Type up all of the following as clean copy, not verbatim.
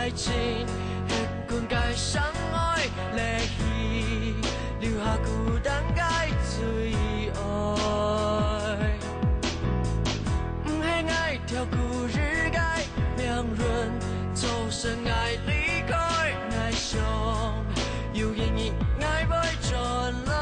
爱情，迄款该相爱离去，留下孤单该最爱。不还爱跳故日该命运，走神爱离开，爱上有意义爱袂转来。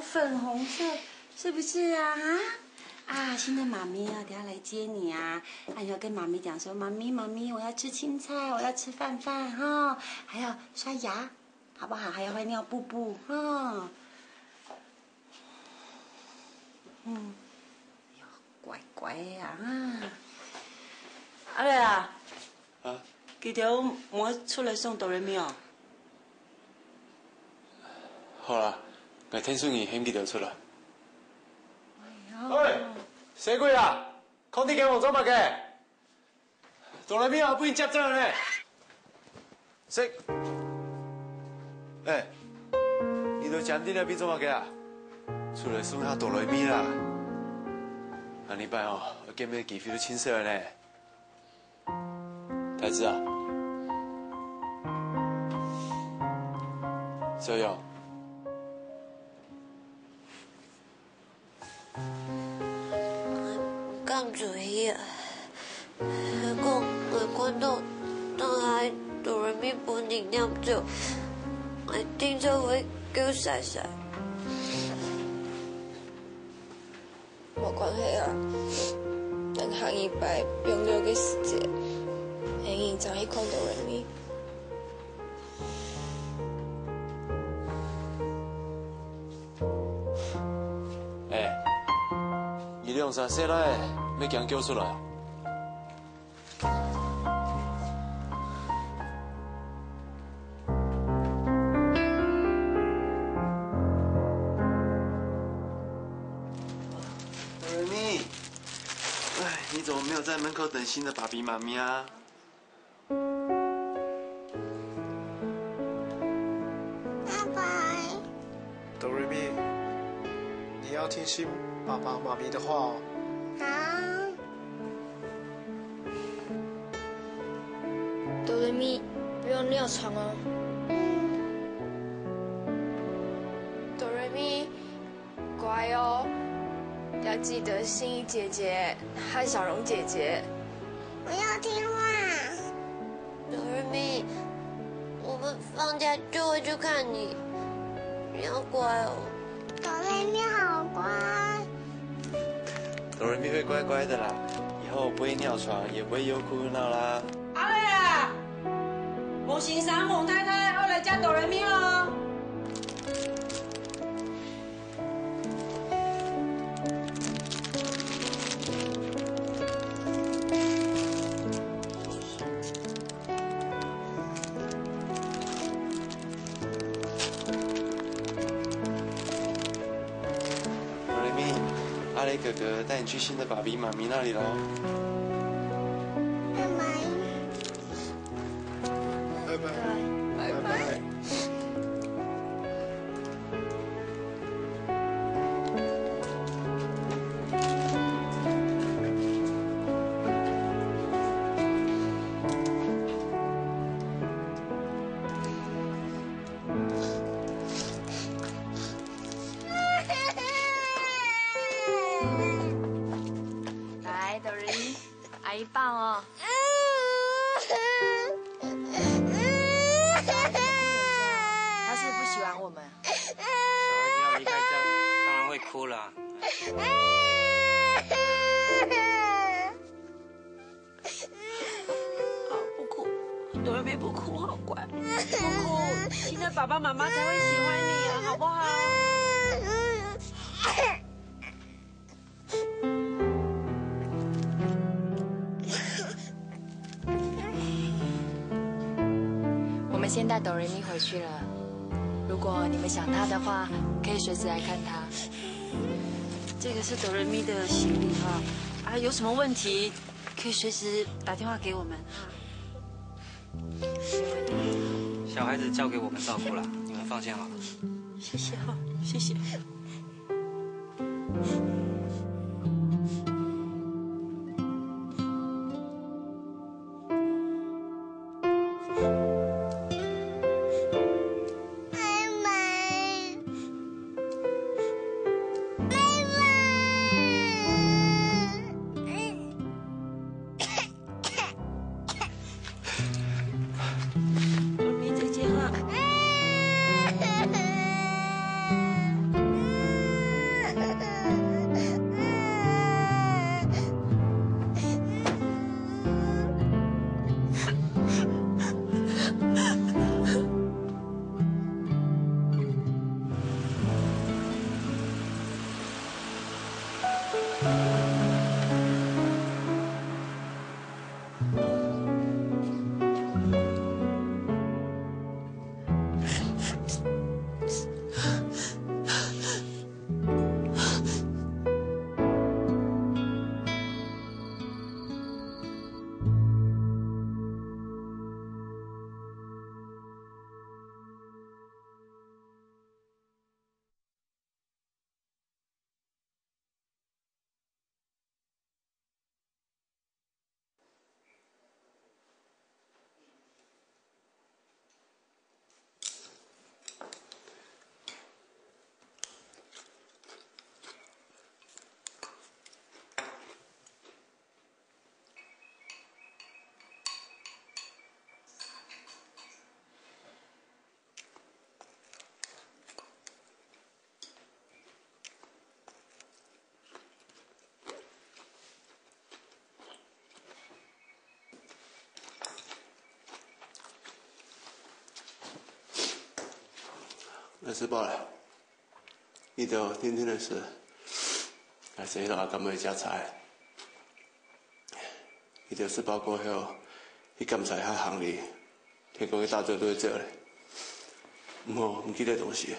粉红色，是不是啊？啊，现在妈咪啊，等下来接你啊！啊，你要跟妈咪讲说，妈咪，妈咪，我要吃青菜，我要吃饭饭哈，还要刷牙，好不好？还要换尿布布哈。哎呦，乖乖呀啊！阿瑞啊，啊，记得我出来送哆来咪哦。好啦。 我天顺义险记就出来。喂，谁鬼啊？空地给我做乜嘅？哆来咪啊，不然接咗呢？識？哎，你都講啲啦，邊做乜嘅啊？出來送下哆來咪啦。下禮拜哦，我見面機會都青色呢。太子啊，小勇。 咁嘴啊！我看到當係哆來咪本人念咗，我聽咗會叫曬曬。冇關係啊，等下禮拜用咗嘅時間，輕輕就去看哆來咪。你用啥说来？要强叫出来啊！哆来咪，哎，你怎么没有在门口等新的爸比妈咪啊？拜拜。哆来咪，你要听信爸爸妈咪的话哦。好。哆来咪，不要尿床哦。哆来咪，乖哦，要记得心怡姐姐和小荣姐姐。我要听话。哆来咪，我们放假就会去看你，你要乖哦。哆来咪好乖。哆来咪会乖乖的啦，以后不会尿床，也不会又哭又闹啦。阿瑞啊，蒙先生、蒙太太，我来接哆来咪咯。哆来咪，阿雷哥哥带你去新的爸比妈咪那里喽。拜拜。拜拜。拜拜。阿姨抱哦。他是不喜欢我们。小孩子要离开家，当然会哭了。好，不哭，朵瑞咪不哭，好乖，不哭，现在爸爸妈妈才会喜欢你啊，好不好？我们先带哆瑞咪回去了。如果你们想他的话，可以随时来看他。这个是哆瑞咪的行李哈，啊，有什么问题可以随时打电话给我们哈。小孩子交给我们照顾了，你们放心好了。谢谢哈，谢谢。那吃饱了，伊就天天的事，还是迄落阿甘会食菜。伊就吃饱过后，去甘菜遐行里，听讲去大做对做咧，唔记得东西。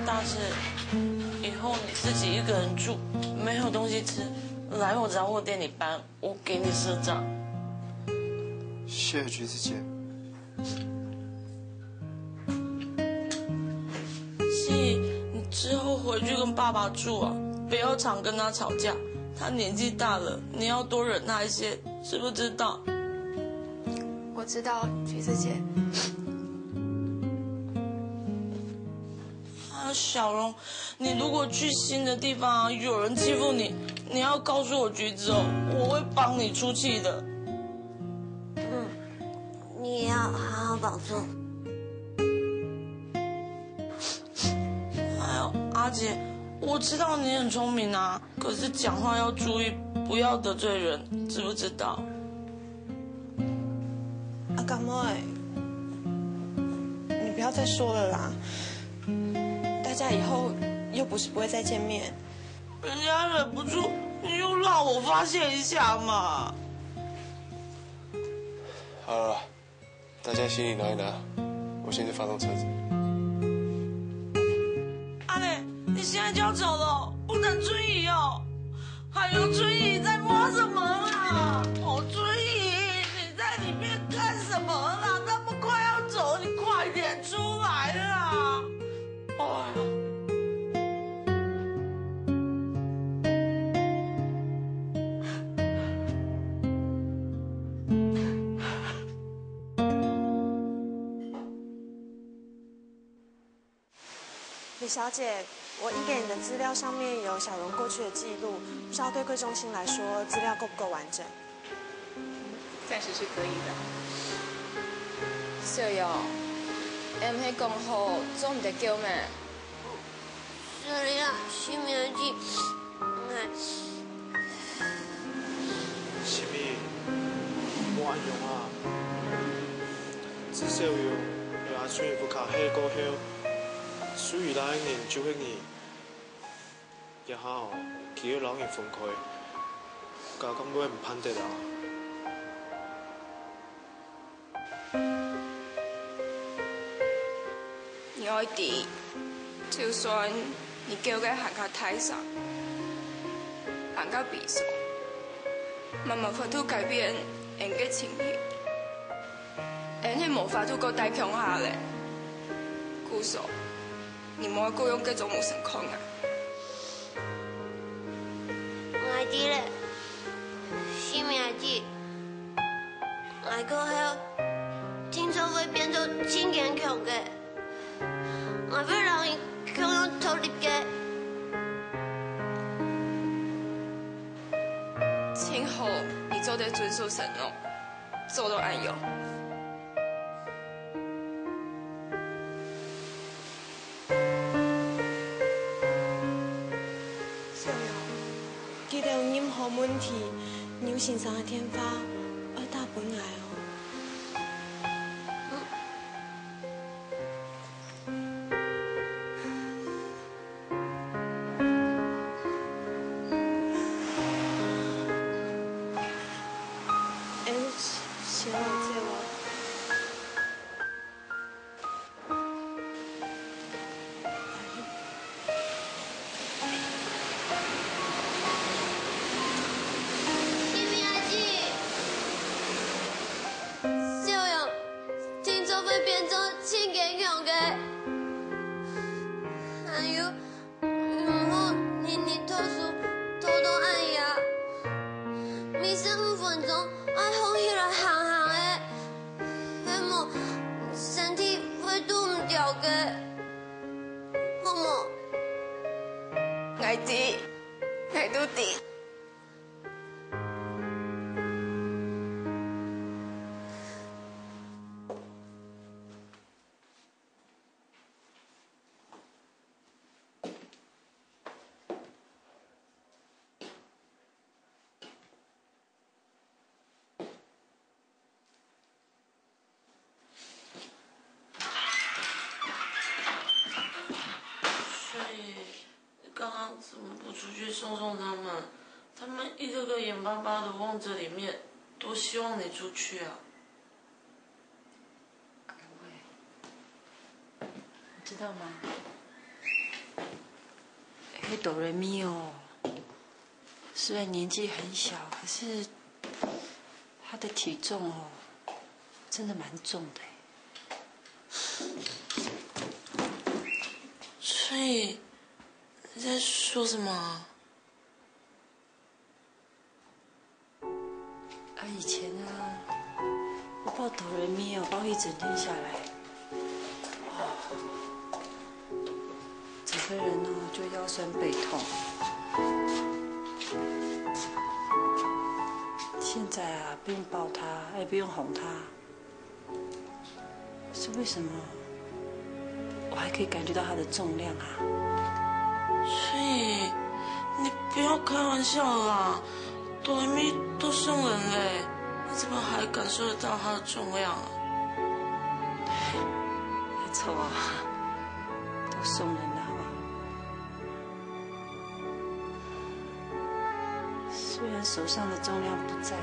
大志，以后你自己一个人住，没有东西吃，来我杂货店里搬，我给你赊账。谢谢橘子姐。希，你之后回去跟爸爸住啊，不要常跟他吵架，他年纪大了，你要多忍他一些，知不知道？我知道，橘子姐。小荣，你如果去新的地方啊，有人欺负你，你要告诉我橘子哦，我会帮你出气的。你也要好好保重。还有阿姐，我知道你很聪明啊，可是讲话要注意，不要得罪人，知不知道？阿甘妹，你不要再说了啦。大家以后又不是不会再见面，人家忍不住，你就让我发泄一下嘛。好了，大家行李拿一拿，我先去发动车子。阿磊，你现在就要走了，不能追疑哦。还哎呦，春雨，你在摸什么啦？哦，春雨，你在里面干什么啦？他们快要走，你快点出来啦！哎呀。李小姐，我移给你的资料上面有小荣过去的记录，不知道对贵中心来说资料够不够完整？暂时是可以的。小荣，em迄讲好，总唔得叫咩？是呀，什么字？什么？冇安用啊！至少用阿春不卡黑过后。所以那一年就迄年，也好，佢要人人分开，家咁尾唔盼得啦。你爱弟，就算你叫佢行到台上，行到比赛，慢慢法度改变人嘅情绪，人係無法度個大強下咧，姑嫂。你莫够用各种无神控啊！我知咧，什么字？我过后听说会变做真坚强嘅，我要让伊强用脱力嘅。今后你做得遵守承诺，做到按用。記得有任何問題，你有先生嘅電話，我打本來哦。希望借我。愛弟，愛都弟。刚刚怎么不出去送送他们？他们一个个眼巴巴的望着里面，多希望你出去啊！各位，你知道吗？哆瑞咪哦，虽然年纪很小，可是他的体重哦，真的蛮重的。所以。你在说什么啊？以前啊，我抱哆瑞咪哦，抱一整天下来，整个人哦就腰酸背痛。现在啊，不用抱他，也不用哄他，是为什么？我还可以感觉到他的重量啊。所以你不要开玩笑啦，哆来咪都送人嘞，你怎么还感受得到它的重量啊？没错啊，都送人了啊。虽然手上的重量不在了，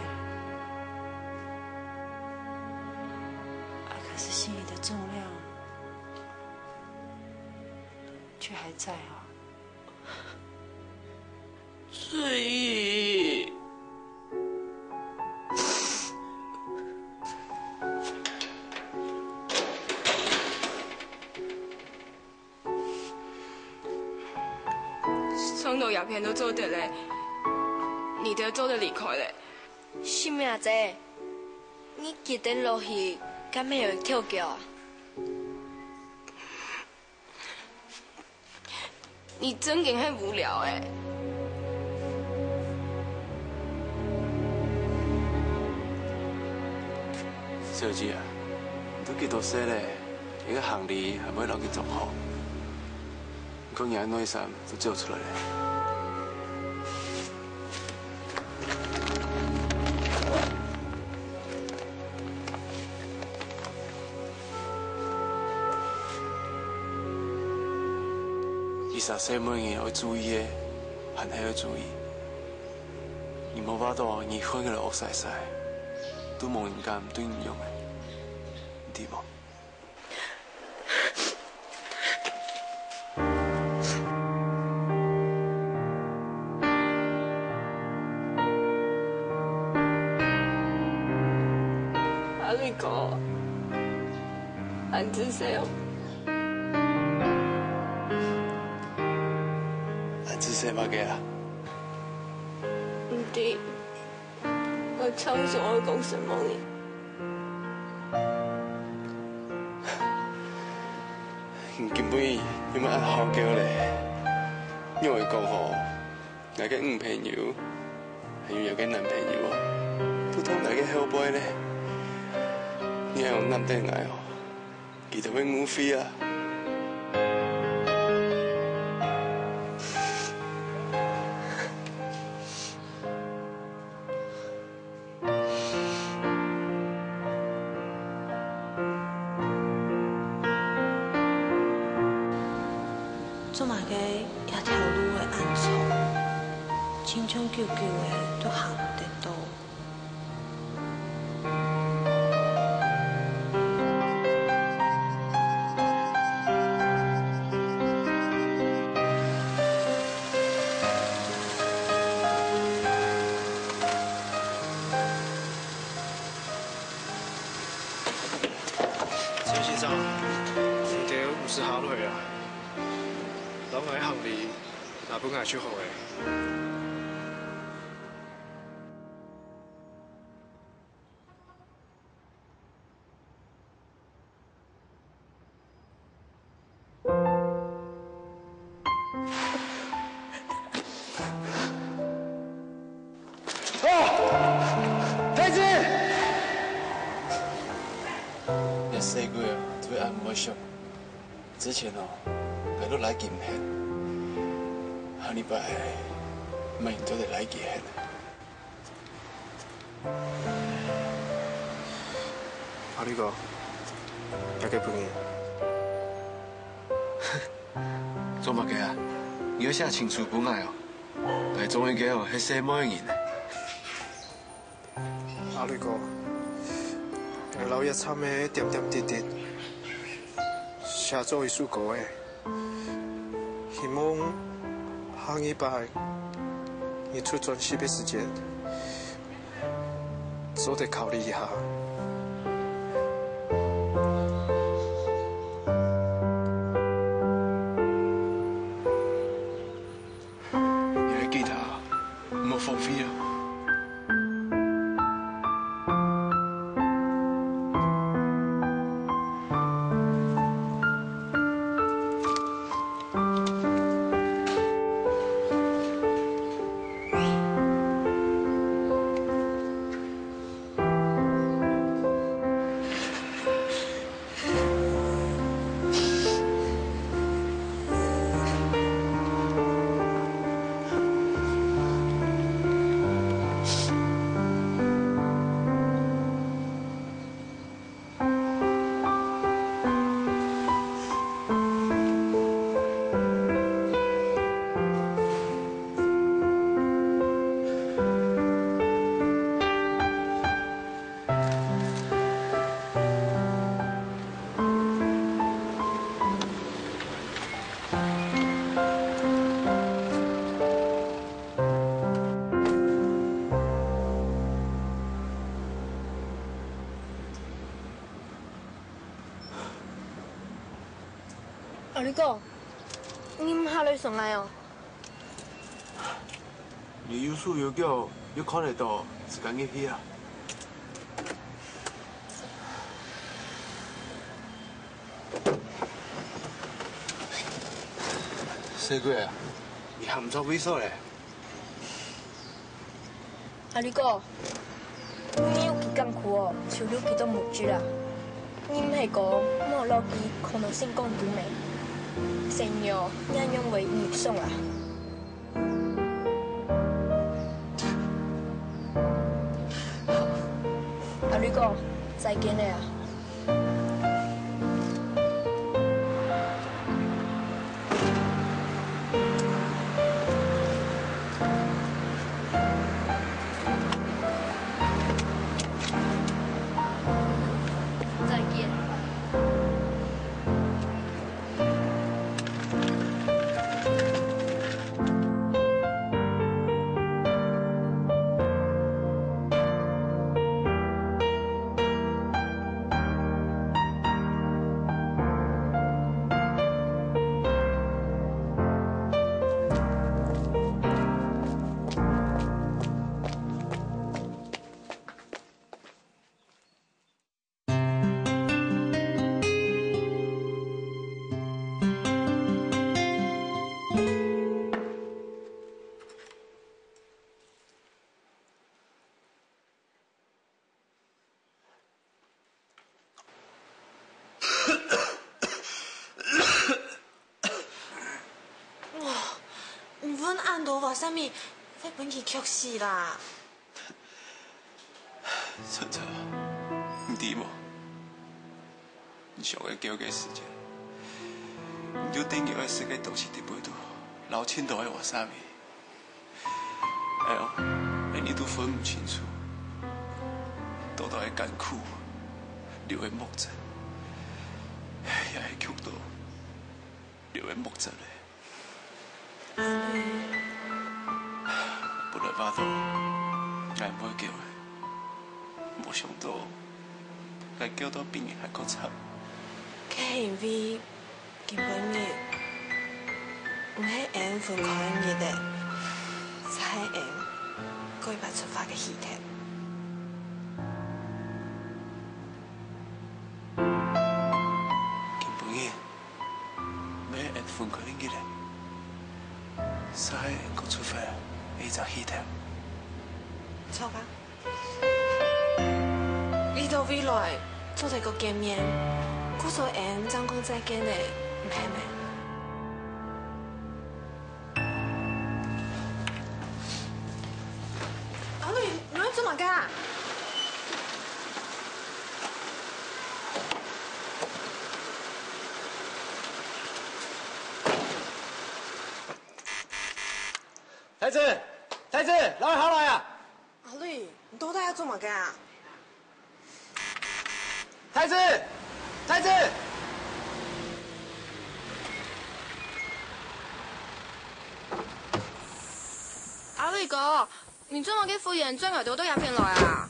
可是心里的重量却还在啊。所以。片都做得嘞，你就做得离开嘞。什么啊这？你记得落去，敢没有跳脚啊？你真嘅很无聊哎。小姐啊，都幾多歲咧？一個行李係咪留佢做好？講嘢內衫都照出來咧。20歲每年要注意嘅，還係要注意。你冇把到你婚嘅惡曬曬，都冇人敢對你用嘅。 地方。阿里哥，安子誰？安子誰嘛嘅啊？唔知，我超想要講什麼呢？ 根本有乜好叫咧？因為講好，我嘅女朋友係要有嘅男朋友啊，都同大家後輩咧，你係用男定愛哦，佢就會誤會啊。做埋嘅一條路嘅暗藏，青春久久嘅都行唔得到。陳先生，唔叫唔是考慮啊。 等我喺行李拿本捱出好嘅。太子，你細個啊，對按摩上，之前哦，我都來見客。 下禮拜明都得來見。阿呢個有幾半年？做乜嘅啊？你要寫清楚本來哦，但係總會嘅哦，係寫乜嘢呢？阿呢個我老一參嘅點點滴滴，寫咗一首歌嘅，希望。 下禮拜你出專輯嘅時間，我得考慮一下。你嘅吉他唔好放飛啊！阿你哥，你唔下來上來哦？你有数有脚，又看得到，是干嘅去啊？小鬼啊，你含作猥琐咧？阿你哥，你有幾艱苦哦，受了幾多木豬啦？你唔係講莫落機可能性講獨美，成日應用為逆送啊？阿你哥，再見了啊！啥物？快本去曲死啦！晨晨，唔知无？你上个叫嘅时间，唔就顶叫嘅世界都是伫背度，老千都爱话啥物？哎呦，你都分唔清楚，多到嘅艰苦，流嘅木质，也系曲到流嘅木质咧。本来巴肚，我唔会叫嘅，冇想到，我叫到比你还搁惨。佢行为根本嘅唔係緣分開嘅嘅，係緣改不出發嘅戲劇。根本嘅唔係緣分開嘅嘅，係緣改出發嘅一隻戲劇。錯吧？呢度未來做一個見面，嗰所緣將講再見嘅，唔係咩？你要做乜㗎？太子，太子，老二好來啊！阿女，你到底要做乜㗎？太子，太子。阿女哥，你做乜嘅敷衍將來到都入片來啊？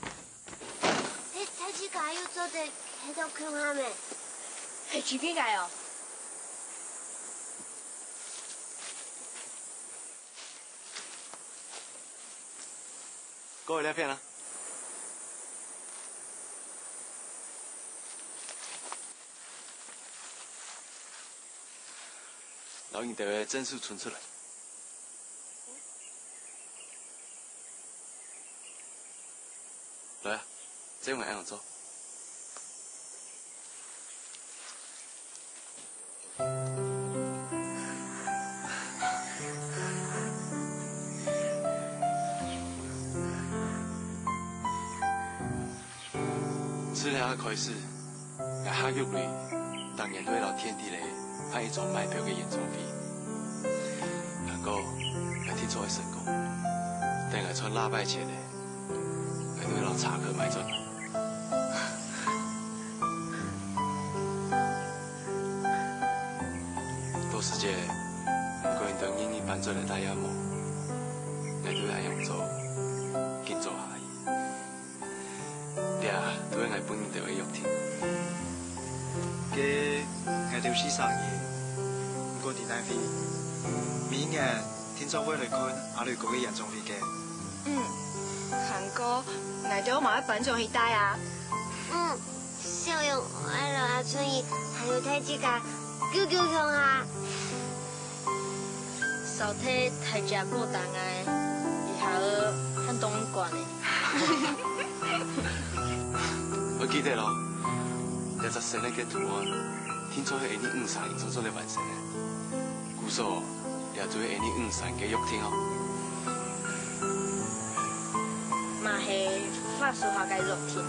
太子家要做啲喺度傾下咩？係住邊界哦？過嚟呢片啦。老尹的真數存出來。來啊，這樣按樣做。治療開始，我下個月當然會到天地咧派一種買票嘅演唱會，不過我聽說會成功，等我穿喇叭前咧，我會到茶客買咗。到時節，唔過人等英語辦咗嚟大音樂，我都係用做建造下。都係我本年度嘅肉田。嘅我條師生意，唔過電單飛，明日聽眾會來看阿雷哥嘅演唱會嘅。韓哥，嚟到買一品仲去帶啊？小勇、愛樂、阿春怡，還有太子家，QQ 熊啊！少睇太食過當嘅，以後看東莞嘅。我記得咯，16歲嘅圖案，聽說係你5場演出做嚟完成嘅。據說也做係你5場嘅樂廳哦。嘛係法術學嘅樂廳。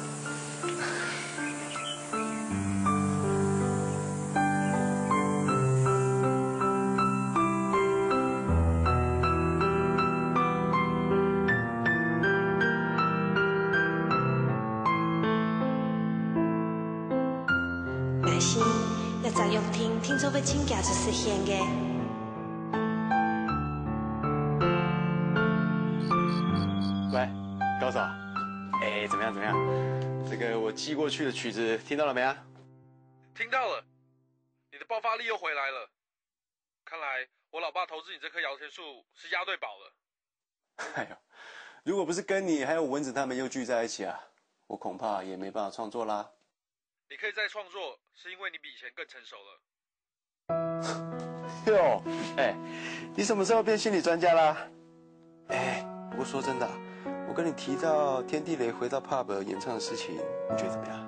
聽說要請假就實現嘅。喂，高手，哎，怎麼樣？這個我寄過去的曲子聽到了沒啊？聽到了，你的爆發力又回來了。看來我老爸投資你這棵搖錢樹是押對寶了。哎呦，如果不是跟你還有蚊子他們又聚在一起啊，我恐怕也沒辦法創作啦。你可以再創作，是因為你比以前更成熟了。喲，哎，你什麼時候變心理專家啦？哎，不過說真的，我跟你提到天地雷回到 pub 演唱的事情，你覺得怎麼樣？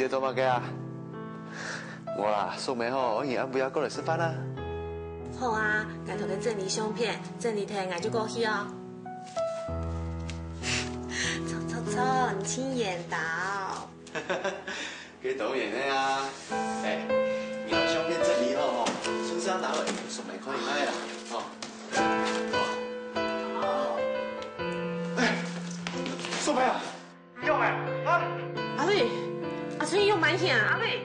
做乜嘅啊？我啦，素未好，我而家每日過嚟食飯啦。好啊，我同你整理相片，整理聽我就過去哦。錯，你親眼到。給導演的啊！哎，你把相片整理好哦，順勢拿來送俾可以賣啦，哦。哎，素梅啊，要買啊？阿瑞。阿春要買嘢啊！阿妹，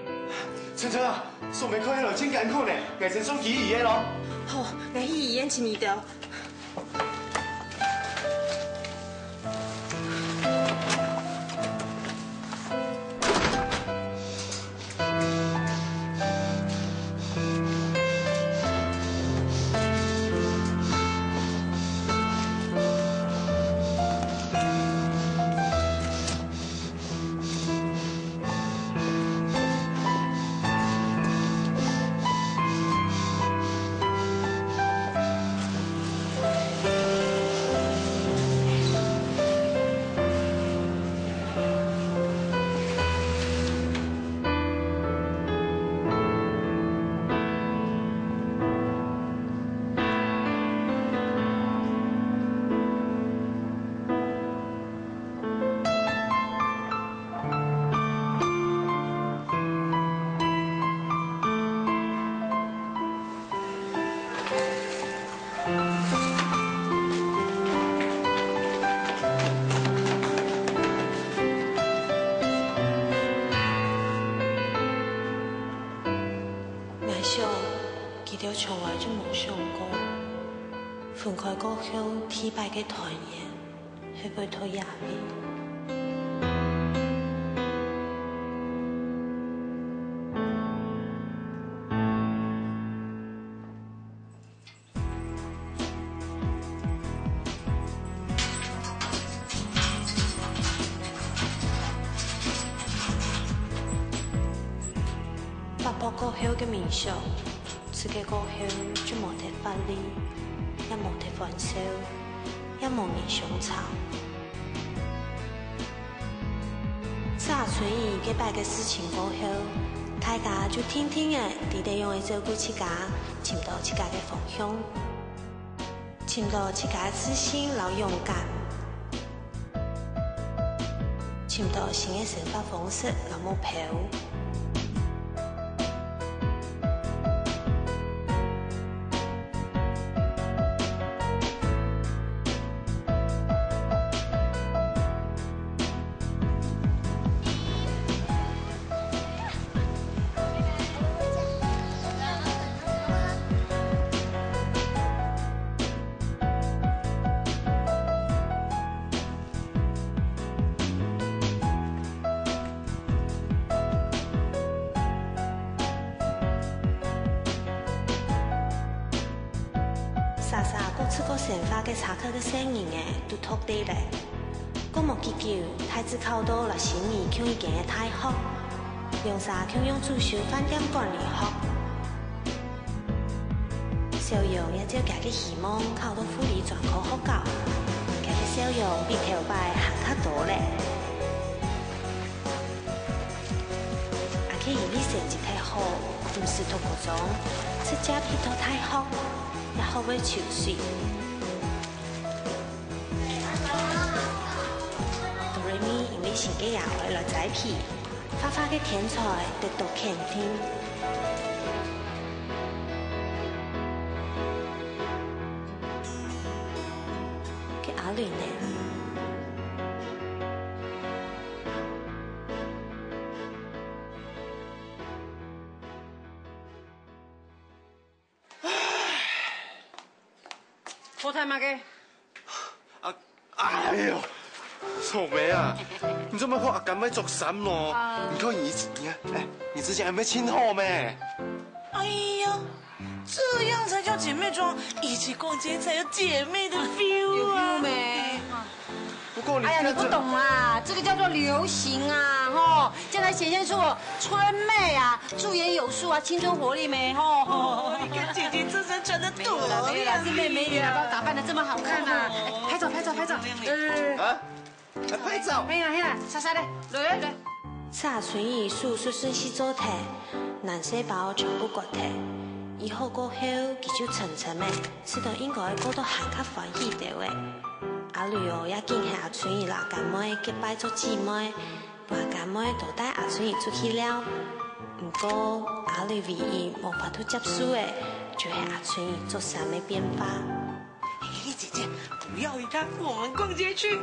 春春啊，送俾佢喺度真艱苦呢，改成送幾嘢咯。好，我去醫院請你的。條從來就冇想過，分開過後，天敗嘅團圓，係會到廿年。發佈過後嘅面相。自己過後就冇得法理，也冇得歡笑，也冇人相吵。在春怡嘅敗嘅事情過後，大家就天天嘅地地用嚟照顧自家，尋到自家嘅方向，尋到自家自信老勇敢，尋到新嘅生活方式老目標。莎莎搁出个神话嘅查克嘅声音诶，都托地咧。搁莫祈求太子靠到落心意，向伊行嘅太好，用啥向用主修饭店管理学。小杨也照家嘅希望，考到护理专科学校，家嘅小杨比头摆行较多咧。阿佢以你成绩太好，唔是读高中，出家皮头太好，也好为求水。哆瑞咪因为成绩也爱来栽皮，花花嘅天才得到肯定。阿伦呢？好太妈嘅。哎呦，草莓啊！你做乜學阿咁咪做什咯？你看你之前還沒親好咩？哎呀，这样才叫姐妹装，一起逛街才有姐妹的 feel 啊！有没？不過哎呀，你不懂啊，这个叫做流行啊，吼，这才显现出我春妹啊，驻颜有术啊，青春活力没，吼。你看姐姐这身穿的多美啦，是妹美女啊，把我打扮的这么好看啊！拍照，拍照，拍照，啊，拍照！嘿呀，莎莎的，来。查春艺术顺细做题，男细胞全部割题。以後過後，佢就層層的，知道應該過到行較歡喜啲嘅。阿女哦，也見係阿春兒啦，乾妹結拜做姊妹，話乾妹都帶阿春兒出去了。不過阿女唯一無法度接受嘅，就係阿春兒做啥嘅變化。姐姐，不要理他，我們逛街去。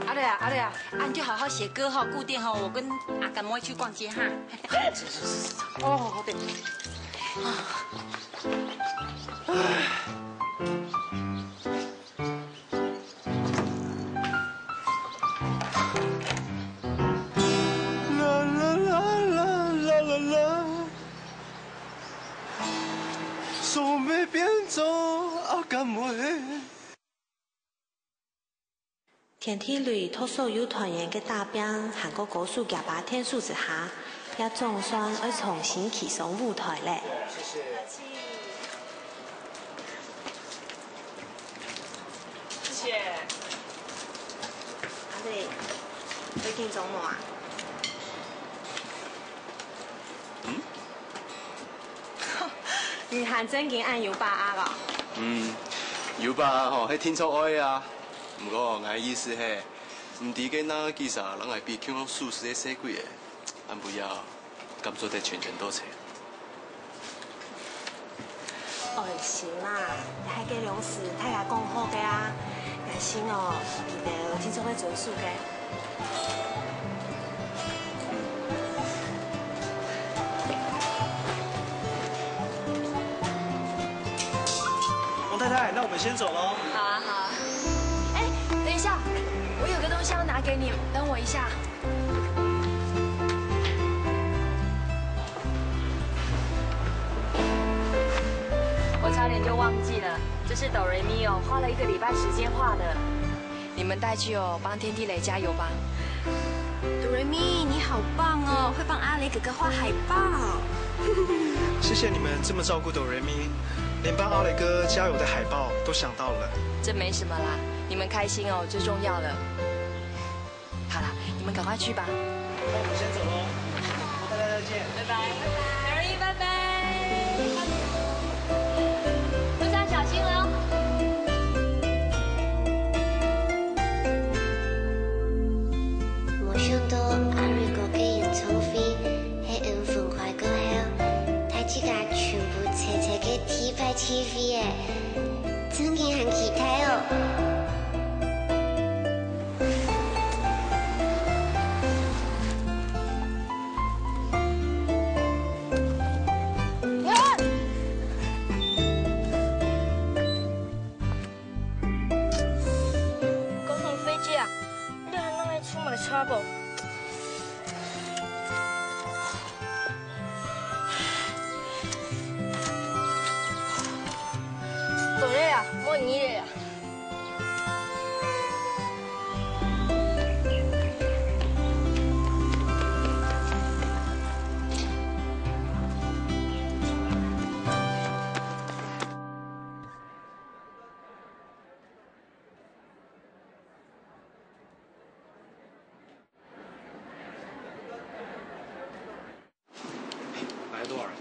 阿磊啊，你就好好寫歌哈，固定哈，我跟阿乾妹去逛街哈。是。哦，對。仲未變做阿乾妹。天梯裏托所有團員嘅大兵，韓國高速夾把天數之下，也總算要重新啟上舞台咧。謝謝。阿磊，最近做乜啊？唔係正經按油巴啊個。油巴吼，係天初愛啊。不過我意思係，唔知嘅那其實人係比佢講素食嘅細貴嘅，俺不要咁做得全都齊。哦，是嘛，係嘅兩事大家講好嘅啊，但是哦，就天初會做數嘅。王太太，那我们先走喽。好啊，好啊。哎，等一下，我有个东西要拿给你，等我一下。我差点就忘记了，这是哆瑞咪哦，花了1个礼拜时间画的。你们带去哦，帮天地雷加油吧。哆瑞咪，你好棒哦，会帮阿雷哥哥画海报。谢谢你们这么照顾哆瑞咪，连帮阿雷哥加油的海报都想到了。这没什么啦，你们开心哦，最重要了。好啦，你们赶快去吧。那我们先走喽，大家再见，拜拜，哆瑞咪，拜拜。路上小心哦。冇想到阿瑞哥嘅演唱會喺5分快過後，大家全部齊齊嘅 T 牌 TV 嘅，真係很期待哦！講同飛機啊，你還弄來出門車不？你了。来多少人？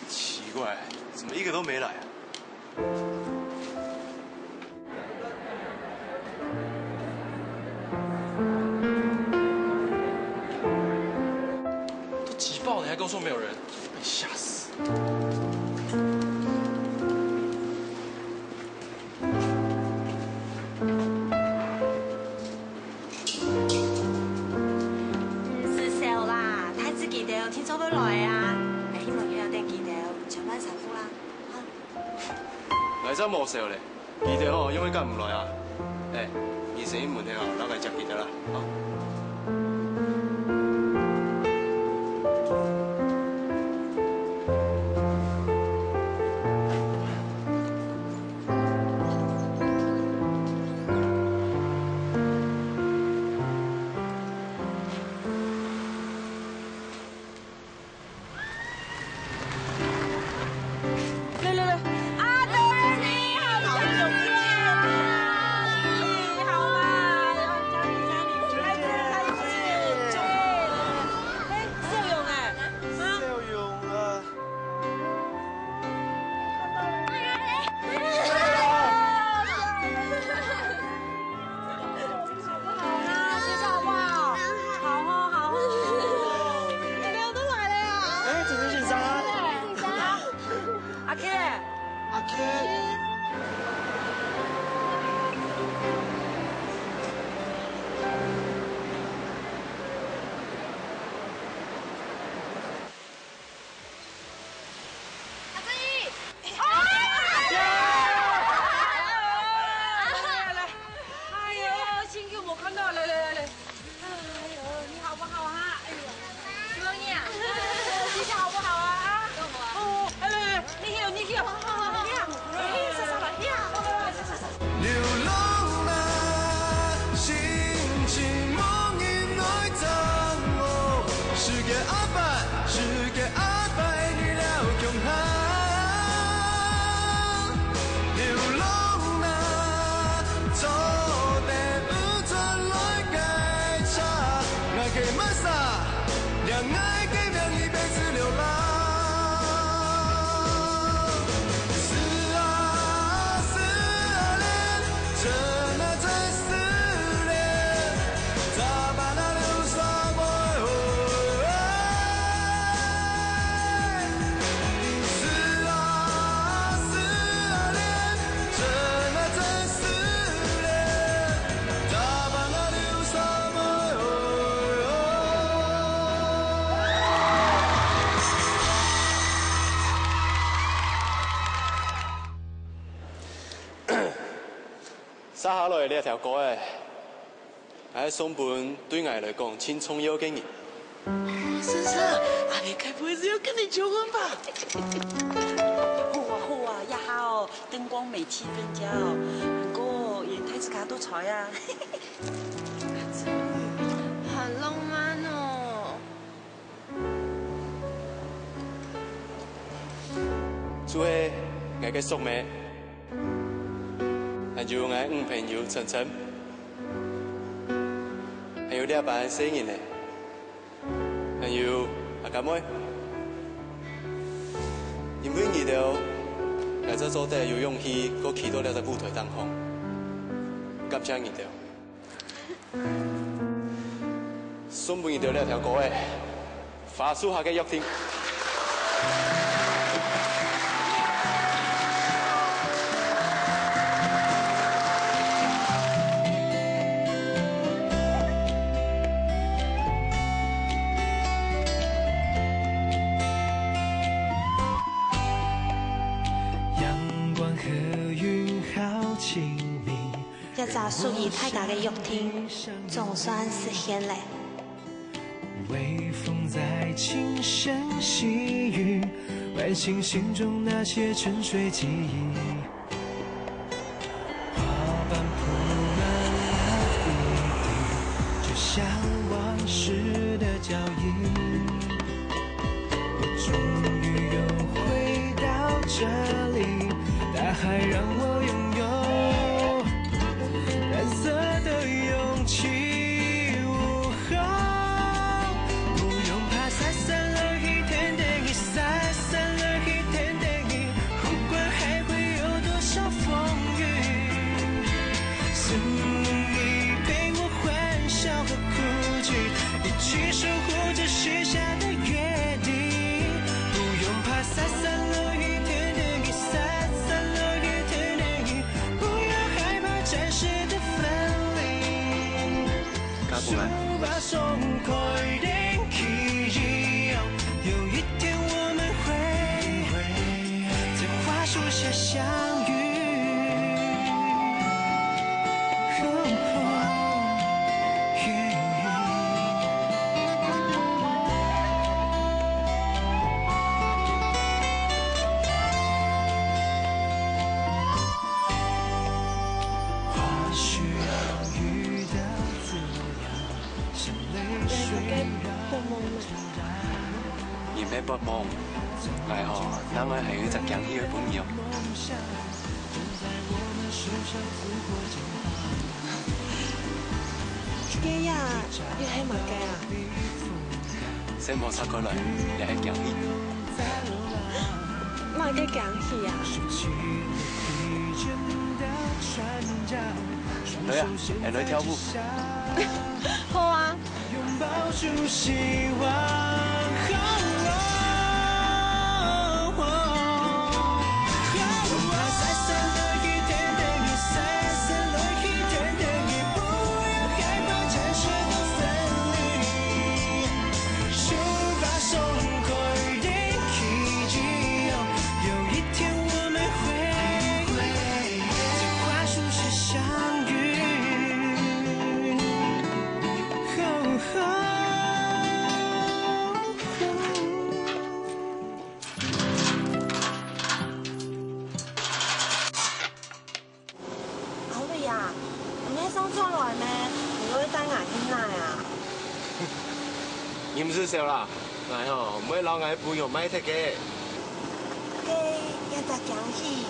奇怪，怎么一个都没来啊？都挤爆了，你还跟我说没有人，被吓死！是笑啦，太子记得天早要来啊！哎，希望佢有定记得上班辛苦啦。来真冇笑咧，記得哦，因為跟唔來啊。誒，醫生門口攞嚟接記得啦，好。沙下來呢一條歌誒，喺松本對我嚟講輕重要嘅嘢。先生，阿你該不會是要跟你求婚吧？好啊好啊，一下哦，燈光美氣氛佳哦，不過連太子卡都彩啊。很浪漫哦。做係我嘅宿命。還有我五朋友晨晨，還有兩班生人咧，還有阿家妹，因為你哋嚟這做得有勇氣，個企到了在舞台當中，感謝你哋。送俾你哋兩條歌誒，發出下嘅約定。一紮屬於大家嘅約定，總算實現了。微風在輕聲細語，喚醒心中那些沉睡記憶。大海让我拥有蓝色的勇气。不用怕晒散了一天的你，晒散了一天的你，不管还会有多少风雨，送你陪我欢笑和哭泣，一起守护着许下的约定。不用怕晒散了一天的你，晒散了一天的你，不要害怕暂时的分离。手把松开的记忆，有一天我们会在花树下相遇。要搏夢，奈何咱愛係要隻強氣嘅本樣。雞呀，要起物雞啊！先冇殺過來，你係強氣。乜嘅強氣啊？女啊，係女跳舞。好啊。唔是笑啦，係哦，唔可以攞眼半用米剔嘅。雞一隻強氣，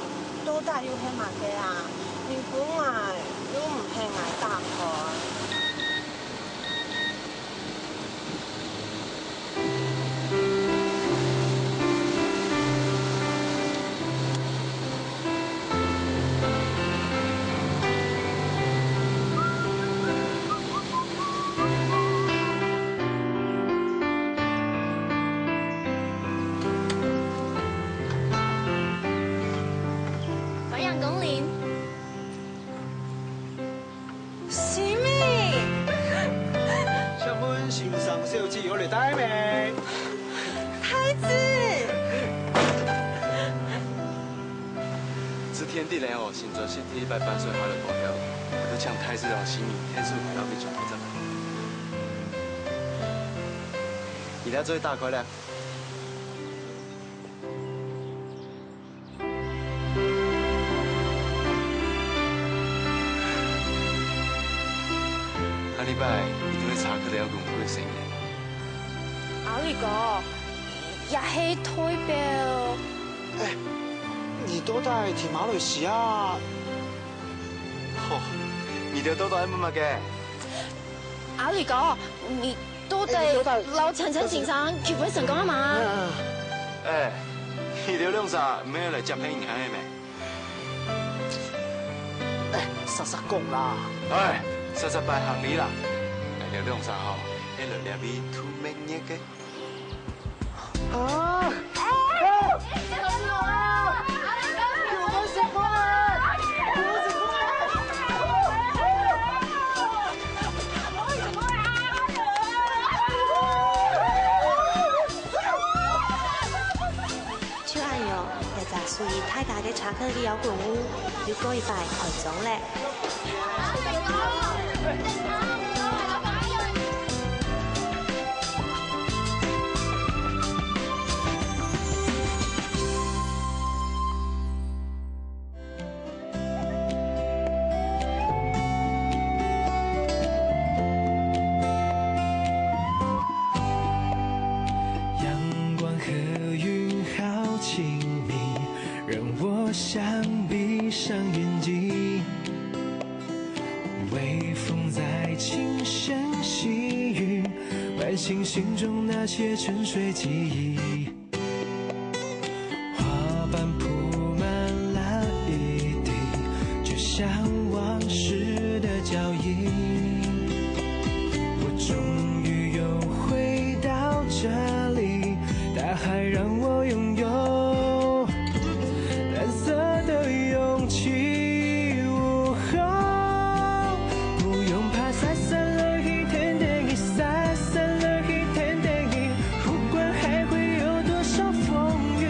都得要起物嘅啊！如果捱都唔係捱大海。我嚟待命。太子，是天地嚟哦，先做先第180歲下嚟報曉，都唱太子哦，新年天數快要俾全部執。而家最大概咧。下禮拜一定會查佢哋有咁多嘅成嘢。阿里哥，也係推表。哎，你都在提馬來西亞。哦，你哋都在乜乜嘅？阿里哥，你都在老陳陳先生結婚成功啊嘛？哎，你哋兩啥唔係嚟接聘銀行嘅咩？哎，實講啦。哎。實拜行李啦，嚟條兩啥號，喺度兩邊吐咩嘢嘅？啊！等我啊！叫我食飯啊！叫我食飯。超阿陽，日就屬於大家嘅巧克力搖滾屋，要過一拜開總咧。阳光和云好亲密，让我想想闭上眼睛，微风在轻声细语，唤醒心中那些沉睡记忆。花瓣铺满了一地，就像往事的脚印。我终于又回到这里，大海让我拥有蓝色的勇气。不用怕洒散了一天的雨，洒散了一天的雨，不管还会有多少风雨。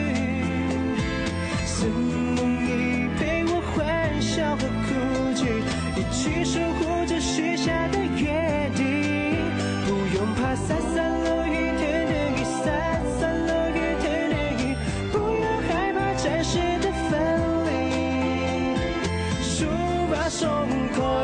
似梦里陪我欢笑和哭泣，一起守护着许下的约定。不用怕洒散了一天的雨，洒散了一天的雨，不用害怕暂时的分离。书把松口。